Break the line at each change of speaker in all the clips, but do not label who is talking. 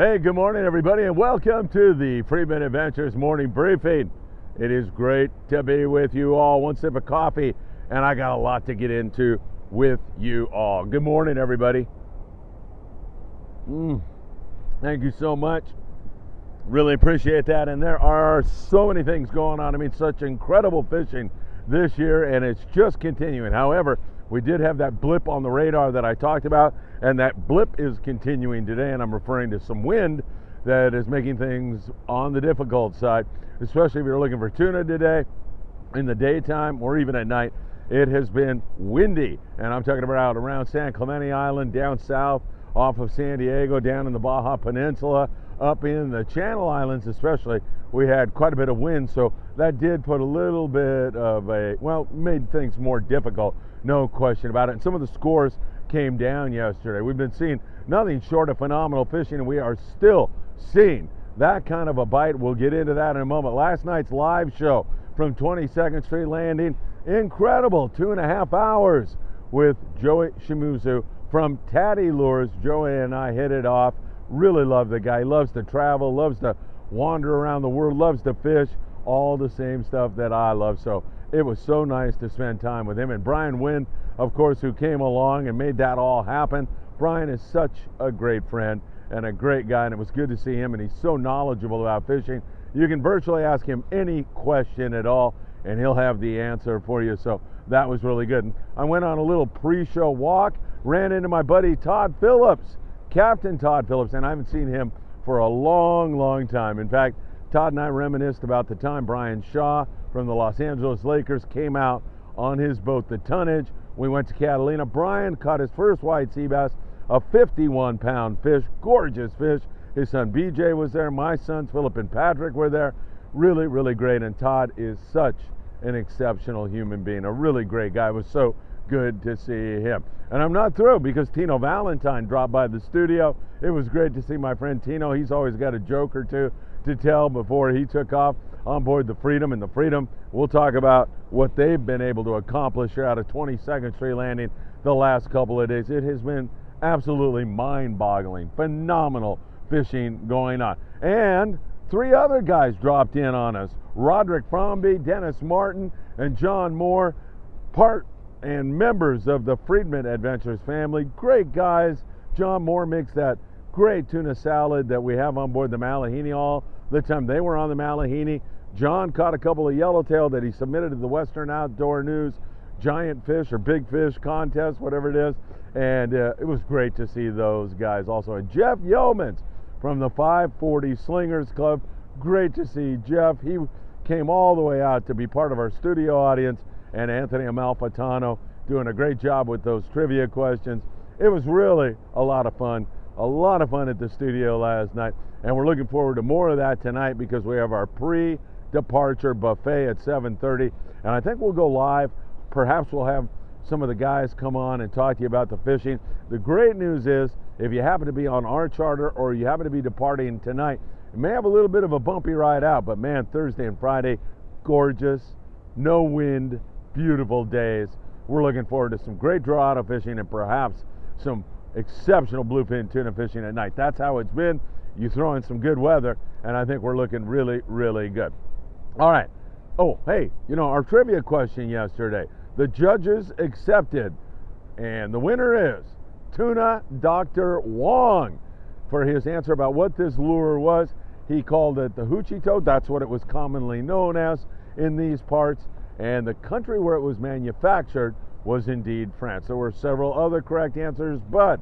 Hey, good morning, everybody, and welcome to the Friedman Adventures morning briefing. It is great to be with you all. One sip of coffee, and I got a lot to get into with you all. Good morning, everybody. Thank you so much. Really appreciate that. And there are so many things going on. I mean, such incredible fishing this year, and it's just continuing. However, we did have that blip on the radar that I talked about, and that blip is continuing today, and I'm referring to some wind that is making things on the difficult side, especially if you're looking for tuna today in the daytime or even at night. It has been windy, and I'm talking about around San Clemente Island, down south off of San Diego, down in the Baja Peninsula, up in the Channel Islands especially. We had quite a bit of wind, so that did put a little bit of made things more difficult. No question about it. And some of the scores came down yesterday. We've been seeing nothing short of phenomenal fishing, and we are still seeing that kind of a bite. We'll get into that in a moment. Last night's live show from 22nd Street Landing, incredible 2.5 hours with Joey Shimuzu from Taddy Lures. Joey and I hit it off. Really love the guy. He loves to travel, loves to wander around the world, loves to fish, all the same stuff that I love. So it was so nice to spend time with him. And Brian Wynn, of course, who came along and made that all happen. Brian is such a great friend and a great guy, and it was good to see him, and he's so knowledgeable about fishing. You can virtually ask him any question at all, and he'll have the answer for you. So that was really good. And I went on a little pre-show walk, ran into my buddy Todd Phillips, Captain Todd Phillips, and I haven't seen him for a long, long time. In fact, Todd and I reminisced about the time Brian Shaw from the Los Angeles Lakers came out on his boat, the Tonnage. We went to Catalina. Brian caught his first white sea bass, a 51-pound fish, gorgeous fish. His son BJ was there. My sons Philip and Patrick were there. Really, really great. And Todd is such an exceptional human being, a really great guy. It was so good to see him. And I'm not through, because Tino Valentine dropped by the studio. It was great to see my friend Tino. He's always got a joke or two to tell before he took off on board the Freedom. And the Freedom, we'll talk about what they've been able to accomplish here out of 22nd Street Landing the last couple of days. It has been absolutely mind-boggling, phenomenal fishing going on. And 3 other guys dropped in on us: Roderick Fromby, Dennis Martin, and John Moore, part and members of the Friedman Adventures family. Great guys. John Moore makes that great tuna salad that we have on board the Mahi-mahi all the time. They were on the Mahi-mahi. John caught a couple of yellowtail that he submitted to the Western Outdoor News giant fish or big fish contest, whatever it is, and it was great to see those guys also. And Jeff Yeomans from the 540 Slingers Club, great to see Jeff. He came all the way out to be part of our studio audience, and Anthony Amalfitano doing a great job with those trivia questions. It was really a lot of fun at the studio last night, and we're looking forward to more of that tonight, because we have our pre-departure buffet at 7:30, and I think we'll go live. Perhaps we'll have some of the guys come on and talk to you about the fishing. The great news is, if you happen to be on our charter or you happen to be departing tonight, you may have a little bit of a bumpy ride out, but man, Thursday and Friday, gorgeous, no wind, beautiful days. We're looking forward to some great Dorado fishing and perhaps some exceptional bluefin tuna fishing at night. That's how it's been. You throw in some good weather, and I think we're looking really, really good. All right. Oh, hey, our trivia question yesterday, the judges accepted, and the winner is Tuna Dr. Wong for his answer about what this lure was. He called it the hoochie toad. That's what it was commonly known as in these parts. And the country where it was manufactured was indeed France. There were several other correct answers, but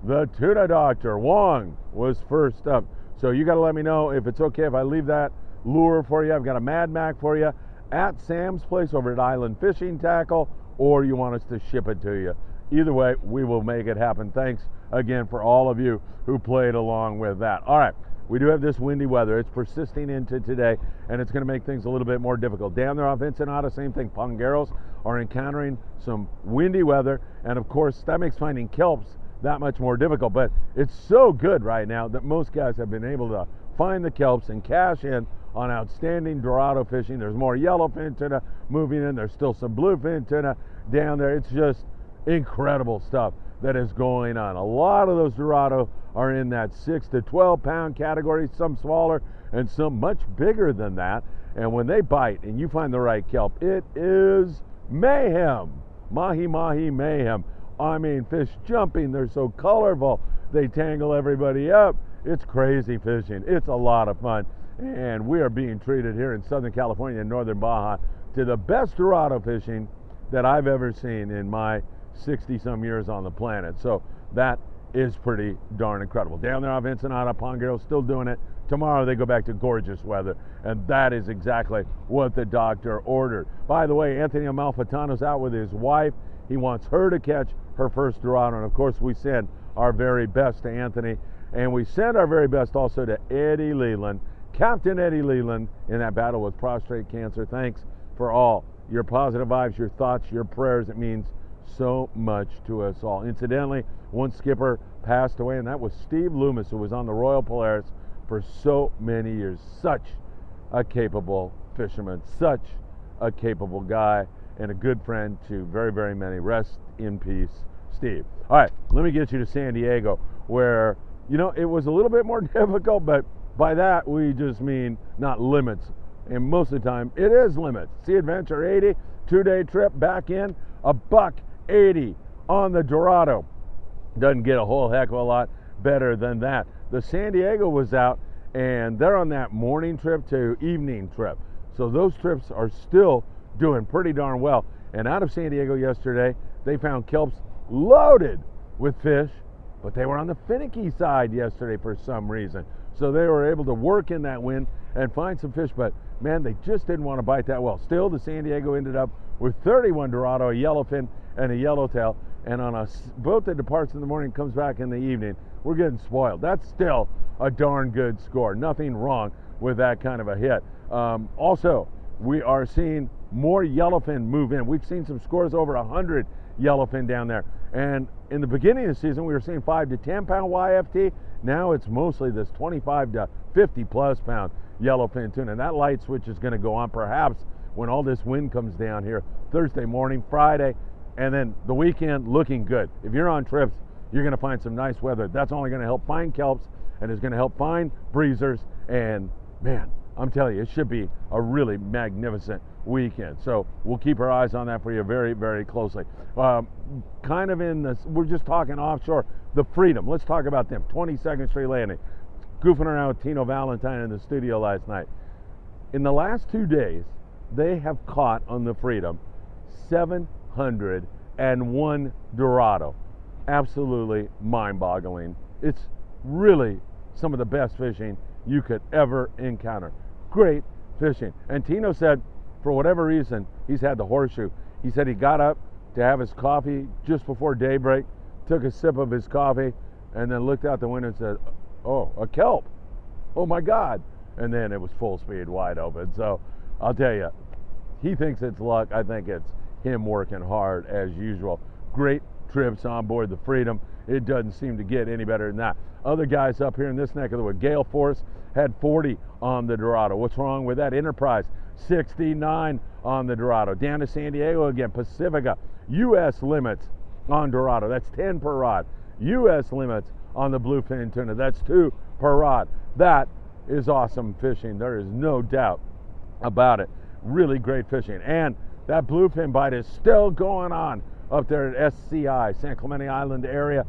the Tuna Doctor, Wong, was first up. So you got to let me know if it's okay if I leave that lure for you. I've got a Mad Mac for you at Sam's place over at Island Fishing Tackle, or you want us to ship it to you. Either way, we will make it happen. Thanks again for all of you who played along with that. All right. We do have this windy weather. It's persisting into today, and it's going to make things a little bit more difficult. Down there off Ensenada, same thing. Pongueros are encountering some windy weather, and of course, that makes finding kelps that much more difficult. But it's so good right now that most guys have been able to find the kelps and cash in on outstanding Dorado fishing. There's more yellowfin tuna moving in. There's still some bluefin tuna down there. It's just incredible stuff that is going on. A lot of those Dorado are in that 6 to 12 pound category, some smaller and some much bigger than that. And when they bite and you find the right kelp, it is mayhem. Mahi-mahi mayhem. I mean, fish jumping, they're so colorful, they tangle everybody up. It's crazy fishing. It's a lot of fun. And we are being treated here in Southern California and Northern Baja to the best Dorado fishing that I've ever seen in my 60-some years on the planet. So that is pretty darn incredible. Down there off Ensenada, Pongero, still doing it. Tomorrow they go back to gorgeous weather, and that is exactly what the doctor ordered. By the way, Anthony Amalfitano's out with his wife. He wants her to catch her first Dorado, and of course we send our very best to Anthony, and we send our very best also to Eddie Leland, Captain Eddie Leland, in that battle with prostate cancer. Thanks for all your positive vibes, your thoughts, your prayers. It means so much to us all. Incidentally, one skipper passed away, and that was Steve Loomis, who was on the Royal Polaris for so many years. Such a capable fisherman, such a capable guy, and a good friend to very, very many. Rest in peace, Steve. All right, let me get you to San Diego, where, you know, it was a little bit more difficult, but by that we just mean not limits. And most of the time, it is limits. Sea Adventure 80, 2-day trip back in, $1.80 on the Dorado. Doesn't get a whole heck of a lot better than that. The San Diego was out, and they're on that morning trip to evening trip. So those trips are still doing pretty darn well. And out of San Diego yesterday, they found kelps loaded with fish, but they were on the finicky side yesterday for some reason. So they were able to work in that wind and find some fish, but man, they just didn't want to bite that well. Still, the San Diego ended up with 31 Dorado, a yellowfin, and a yellowtail. And on a boat that departs in the morning, comes back in the evening, we're getting spoiled. That's still a darn good score. Nothing wrong with that kind of a hit. Also, we are seeing more yellowfin move in. We've seen some scores over 100 yellowfin down there. And in the beginning of the season, we were seeing 5 to 10 pound YFT. Now it's mostly this 25 to 50 plus pound yellowfin tuna. And that light switch is going to go on perhaps when all this wind comes down here Thursday morning, Friday, and then the weekend looking good. If you're on trips, you're going to find some nice weather. That's only going to help find kelps, and it's going to help find breezers. And man, I'm telling you, it should be a really magnificent weekend. So we'll keep our eyes on that for you very, very closely. Kind of in this, we're just talking offshore, the Freedom. Let's talk about them. 22nd Street Landing. Goofing around with Tino Valentine in the studio last night. In the last 2 days, they have caught on the Freedom 701 Dorado. Absolutely mind-boggling. It's really some of the best fishing you could ever encounter. Great fishing. And Tino said, for whatever reason, he's had the horseshoe. He said he got up to have his coffee just before daybreak, took a sip of his coffee, and then looked out the window and said, oh, a kelp. Oh my God. And then it was full speed, wide open. So I'll tell you, he thinks it's luck. I think it's him working hard as usual. Great trips on board the Freedom. It doesn't seem to get any better than that. Other guys up here in this neck of the wood, Gale Force had 40 on the Dorado. What's wrong with that? Enterprise, 69 on the Dorado. Down to San Diego again, Pacifica, U.S. limits on Dorado. That's 10 per rod. U.S. limits on the bluefin tuna. That's 2 per rod. That is awesome fishing. There is no doubt about it. Really great fishing. And that bluefin bite is still going on up there at SCI, San Clemente Island area.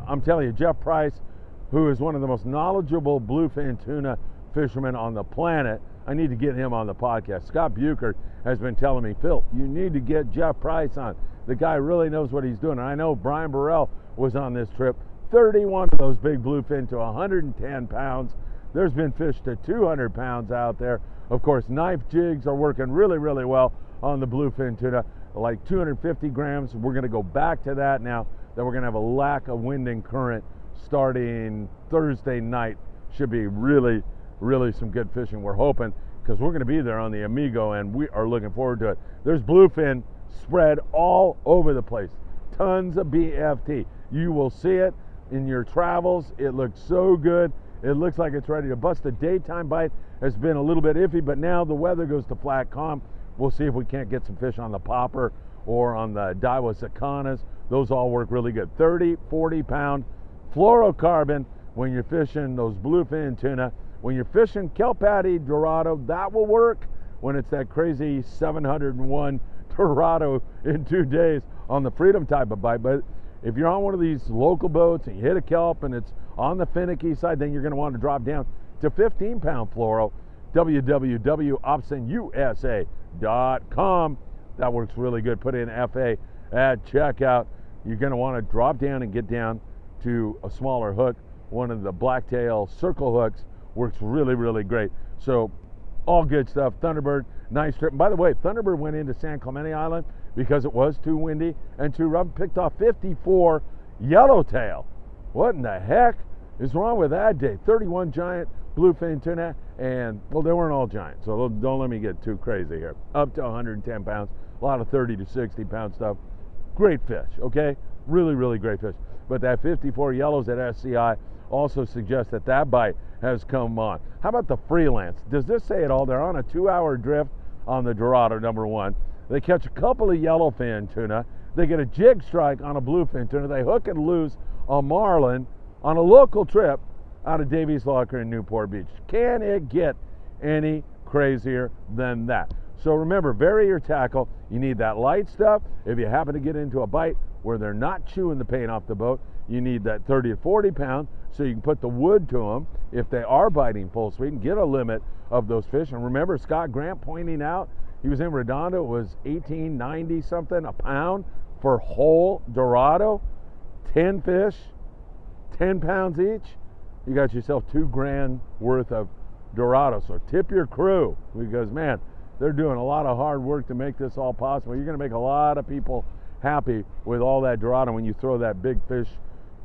I'm telling you, Jeff Price, who is one of the most knowledgeable bluefin tuna fishermen on the planet, I need to get him on the podcast. Scott Buchert has been telling me, Phil, you need to get Jeff Price on. The guy really knows what he's doing. And I know Brian Burrell was on this trip. 31 of those big bluefin to 110 pounds. There's been fish to 200 pounds out there. Of course, knife jigs are working really, really well on the bluefin tuna, like 250 grams. We're going to go back to that now that we're going to have a lack of wind and current starting Thursday night. Should be really, really some good fishing. We're hoping, because we're going to be there on the Amigo, and we are looking forward to it. There's bluefin spread all over the place. Tons of BFT. You will see it in your travels. It looks so good. It looks like it's ready to bust. The daytime bite has been a little bit iffy, but now the weather goes to flat calm. We'll see if we can't get some fish on the popper or on the Daiwa Sacanas. those all work really good. 30, 40-pound fluorocarbon when you're fishing those bluefin tuna. When you're fishing kelp patty Dorado, that will work. When it's that crazy 701 Dorado in 2 days on the Freedom type of bite. But if you're on one of these local boats and you hit a kelp and it's on the finicky side, then you're going to want to drop down to 15-pound fluoro. www.optionusa.com. That works really good. Put in FA at checkout. You're going to want to drop down and get down to a smaller hook. One of the blacktail circle hooks works really, really great. So all good stuff. Thunderbird, nice trip. And by the way, Thunderbird went into San Clemente Island because it was too windy and too rough. Picked off 54 yellowtail. What in the heck is wrong with that day? 31 giant bluefin tuna, and well, they weren't all giant, so don't let me get too crazy here. Up to 110 pounds, a lot of 30 to 60 pound stuff. Great fish, okay? Really, really great fish. But that 54 yellows at SCI also suggests that that bite has come on. How about the freelance? Does this say it all? They're on a 2-hour drift on the Dorado, number one. They catch a couple of yellowfin tuna. They get a jig strike on a bluefin tuna. They hook and lose a marlin on a local trip out of Davies Locker in Newport Beach. Can it get any crazier than that? So remember, vary your tackle. You need that light stuff. If you happen to get into a bite where they're not chewing the paint off the boat, you need that 30 to 40 pound so you can put the wood to them. If they are biting full sweep, and get a limit of those fish. And remember Scott Grant pointing out, he was in Redondo, it was $18.90 something a pound for whole Dorado. 10 fish, 10 pounds each. You got yourself $2,000 worth of Dorado. So tip your crew, because man, they're doing a lot of hard work to make this all possible. You're going to make a lot of people happy with all that Dorado when you throw that big fish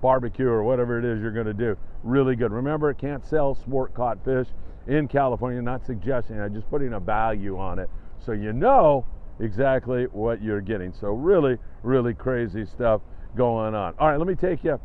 barbecue or whatever it is you're going to do. Really good. Remember, it can't sell sport caught fish in California. Not suggesting that, just putting a value on it so you know exactly what you're getting. So really, really crazy stuff going on. All right, let me take you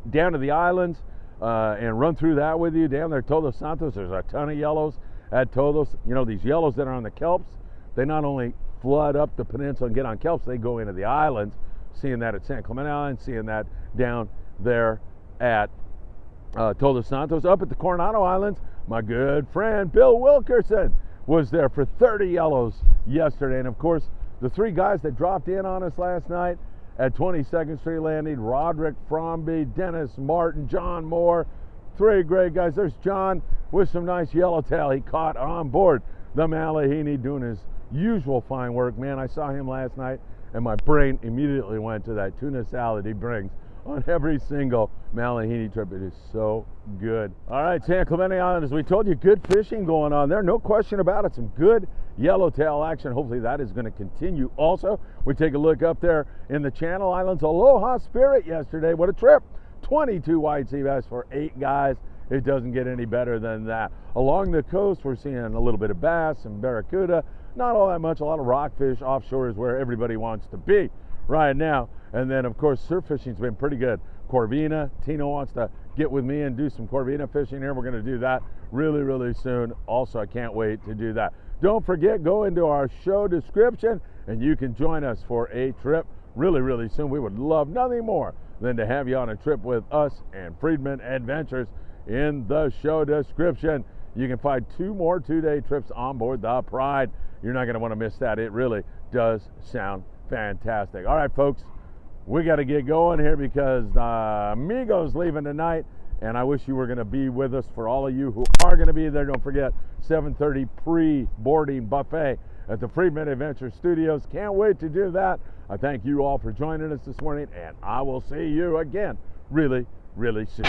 down to the islands and run through that with you. Down there, Todos Santos, there's a ton of yellows at Todos. You know, these yellows that are on the kelps, they not only flood up the peninsula and get on kelps, they go into the islands. Seeing that at San Clemente Island, seeing that down there at Todos Santos. Up at the Coronado Islands, my good friend Bill Wilkerson was there for 30 yellows yesterday. And of course, the three guys that dropped in on us last night at 22nd Street Landing, Roderick Fromby, Dennis Martin, John Moore, three great guys. There's John with some nice yellowtail he caught on board the Mahi-mahi, doing his usual fine work. Man, I saw him last night and my brain immediately went to that tuna salad he brings on every single Mahi-mahi trip. It is so good. All right, San Clemente Island, as we told you, good fishing going on there. No question about it. Some good yellowtail action. Hopefully that is going to continue also. We take a look up there in the Channel Islands. Aloha Spirit yesterday. What a trip. 22 white sea bass for 8 guys. It doesn't get any better than that. Along the coast, we're seeing a little bit of bass and barracuda. Not all that much. A lot of rockfish. Offshore is where everybody wants to be right now. And then, of course, surf fishing's been pretty good. Corvina. Tino wants to get with me and do some Corvina fishing here. We're going to do that really, really soon. Also, I can't wait to do that. Don't forget, go into our show description and you can join us for a trip really, really soon. We would love nothing more than to have you on a trip with us and Friedman Adventures. In the show description, you can find 2 more 2-day trips on board the Pride. You're not going to want to miss that. It really does sound fantastic. All right, folks, we got to get going here because Amigo's leaving tonight, and I wish you were going to be with us. For all of you who are going to be there, don't forget 7:30 pre-boarding buffet at the Friedman Adventures Studios. Can't wait to do that. I thank you all for joining us this morning, and I will see you again really, really soon.